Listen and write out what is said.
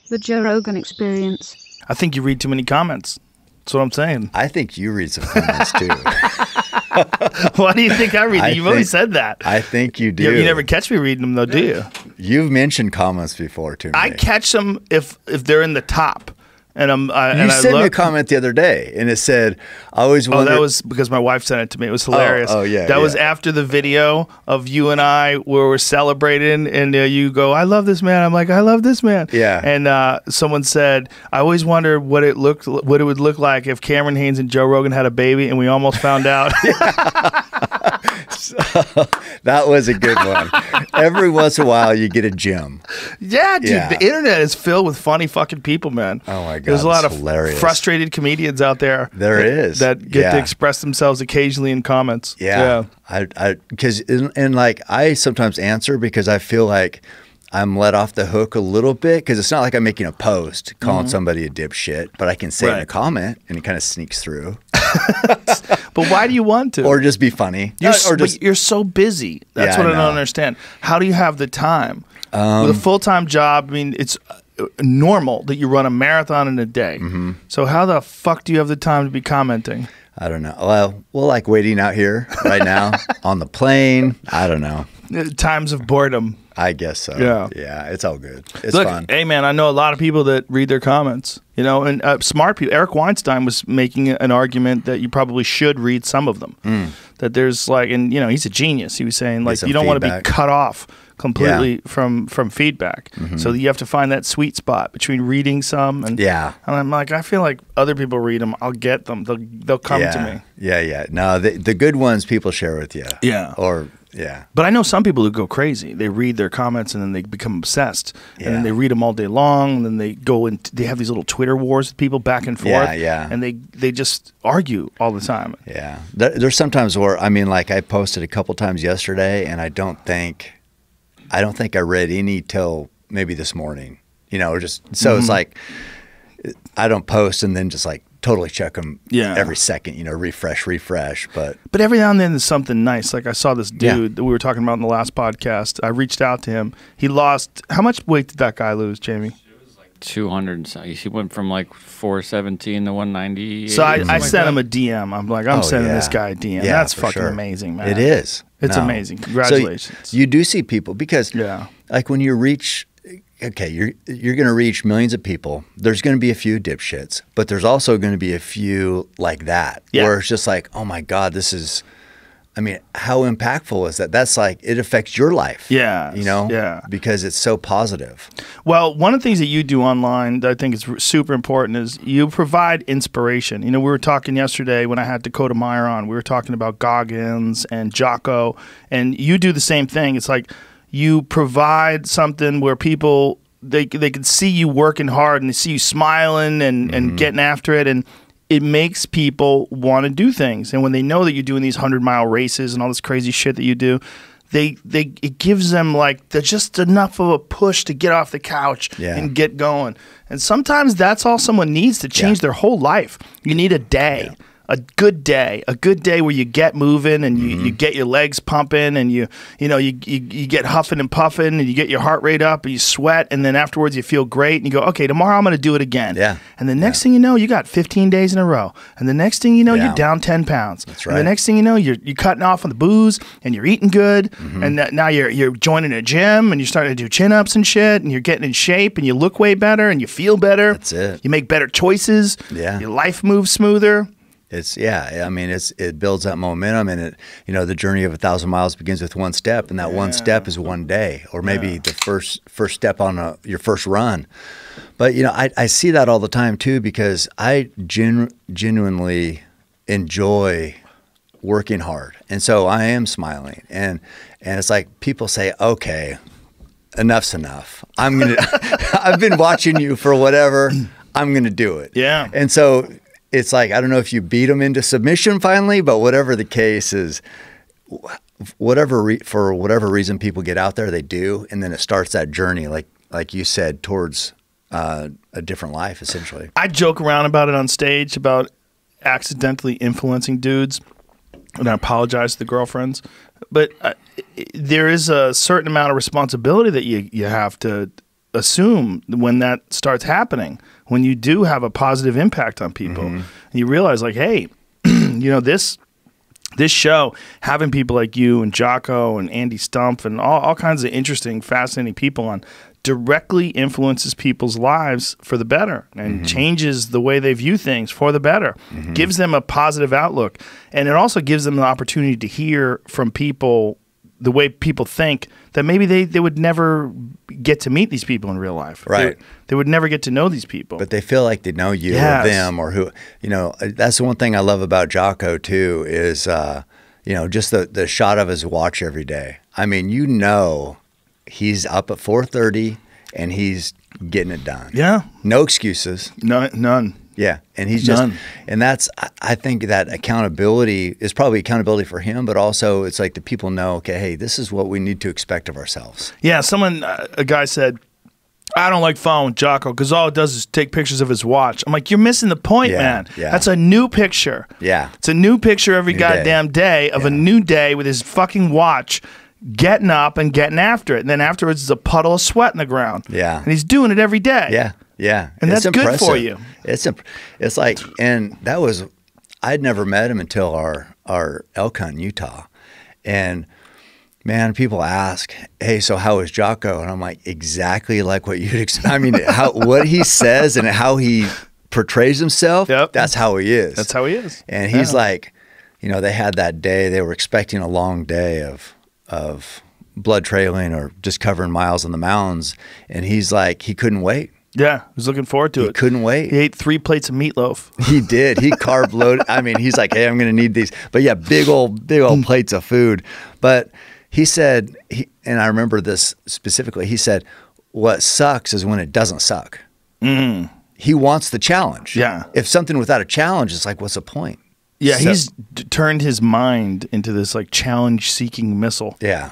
The Joe Rogan Experience. I think you read too many comments. That's what I'm saying. I think you read some comments too. Why do you think I read them? You've always said that. I think you do. You never catch me reading them though, do you? You've mentioned comments before to me. I catch them if they're in the top. And you sent me a comment the other day, and it said, "I always wonder." Oh, that was because my wife sent it to me. It was hilarious. Oh yeah. That was after the video of you and I where we're celebrating, and you go, "I love this man." I'm like, "I love this man." Yeah. And someone said, "I always wonder what it would look like if Cameron Haynes and Joe Rogan had a baby, and we almost found out." So, that was a good one. Every once in a while, you get a gem. Yeah, dude. Yeah. The internet is filled with funny fucking people, man. Oh my god, there's a lot of hilarious. Frustrated comedians out there. There is that get to express themselves occasionally in comments. Yeah. Because and like I sometimes answer because I feel like I'm let off the hook a little bit because it's not like I'm making a post calling somebody a dipshit, but I can say in a comment and it kind of sneaks through. But why do you want to? Or just be funny. You're so busy. That's what I don't understand. How do you have the time? With a full-time job, I mean, it's normal that you run a marathon in a day. So how the fuck do you have the time to be commenting? I don't know. Well, like waiting out here right now on the plane. I don't know. Times of boredom. I guess so. Yeah, it's all good. It's fun. Hey, man, I know a lot of people that read their comments, you know, and smart people. Eric Weinstein was making an argument that you probably should read some of them. That there's like, and, you know, he's a genius. He was saying, like, you don't want to be cut off completely from feedback. So you have to find that sweet spot between reading some and and I'm like, I feel like other people read them, I'll get them, they'll come to me. Yeah. No, the good ones people share with you. But I know some people who go crazy. They read their comments and then they become obsessed, and then they read them all day long, and then they go and they have these little Twitter wars with people back and forth, and they just argue all the time. Yeah, there's sometimes where, I mean, like I posted a couple times yesterday, and I don't think I read any till maybe this morning, you know, or just so it's like I don't post and then just like totally check them every second, you know, refresh. But every now and then there's something nice. Like I saw this dude that we were talking about in the last podcast. I reached out to him. He lost, how much weight did that guy lose, Jamie? 200. He went from like 417 to 190. So I sent him a DM. I'm like, I'm sending this guy a DM. That's fucking amazing, man. It is. It's amazing. Congratulations. So you do see people because like when you reach, okay, you're going to reach millions of people. There's going to be a few dipshits, but there's also going to be a few like that where it's just like, oh my God, this is, I mean, how impactful is that? That's like, it affects your life. Yeah. You know? Because it's so positive. Well, one of the things that you do online that I think is super important is you provide inspiration. You know, we were talking yesterday when I had Dakota Meyer on, we were talking about Goggins and Jocko, and you do the same thing. It's like you provide something where people, they can see you working hard and they see you smiling and getting after it, and it makes people want to do things. And when they know that you're doing these 100-mile races and all this crazy shit that you do, it gives them like just enough of a push to get off the couch and get going. And sometimes that's all someone needs to change their whole life. You need a day. A good day where you get moving and you get your legs pumping and you get huffing and puffing and you get your heart rate up and you sweat, and then afterwards you feel great and you go, okay, tomorrow I'm going to do it again. And the next thing you know, you got 15 days in a row, and the next thing you know, you're down 10 pounds. That's right. And the next thing you know, you're cutting off on the booze and you're eating good, and now you're joining a gym and you're starting to do chin-ups and shit, and you're getting in shape and you look way better and you feel better. That's it. You make better choices. Your life moves smoother. It's I mean, it builds that momentum, and the journey of 1,000 miles begins with one step, and that one step is one day, or maybe the first step on your first run. But I see that all the time too, because I genuinely enjoy working hard, and so I am smiling, and it's like people say, okay, enough's enough. I've been watching you for whatever. I'm gonna do it. And so it's like, I don't know if you beat them into submission finally, but whatever the case is, for whatever reason people get out there, they do, and then it starts that journey, like you said, towards a different life, essentially. I joke around about it on stage about accidentally influencing dudes, and I apologize to the girlfriends, but there is a certain amount of responsibility that you have to assume when that starts happening, when you do have a positive impact on people, and you realize like, hey, you know, this show, having people like you and Jocko and Andy Stumpf and all kinds of interesting, fascinating people on, directly influences people's lives for the better and changes the way they view things for the better, gives them a positive outlook. And it also gives them an opportunity to hear from people the way people think, that maybe they would never get to meet these people in real life. Right. They would never get to know these people. But they feel like they know you or them or who, you know. That's the one thing I love about Jocko too is, you know, just the shot of his watch every day. I mean, you know, he's up at 4:30 and he's getting it done. Yeah. No excuses. None. Yeah. And he's just, and that's, I think that accountability is probably accountability for him, but also it's like the people know, okay, hey, this is what we need to expect of ourselves. Yeah. A guy said, I don't like following Jocko because all it does is take pictures of his watch. I'm like, you're missing the point, man. Yeah. That's a new picture. Yeah. It's a new picture every New goddamn day of a new day with his fucking watch, getting up and getting after it. And then afterwards, there's a puddle of sweat in the ground. Yeah. And he's doing it every day. Yeah. Yeah. And it's that's good for you. It's like, and that was, I'd never met him until our elk hunt in Utah. And man, people ask, hey, so how is Jocko? And I'm like, exactly like what you'd expect. I mean, what he says and how he portrays himself, that's how he is. That's how he is. And he's like, you know, they had that day, they were expecting a long day of blood trailing or just covering miles on the mountains. And he's like, he couldn't wait. Yeah, he was looking forward to it. He couldn't wait. He ate 3 plates of meatloaf. He did. He carb loaded. I mean, he's like, hey, I'm going to need these. But yeah, big old plates of food. But he said, and I remember this specifically, he said, what sucks is when it doesn't suck. He wants the challenge. Yeah. If something without a challenge, it's like, what's the point? Yeah, so, he's turned his mind into this like challenge-seeking missile. Yeah.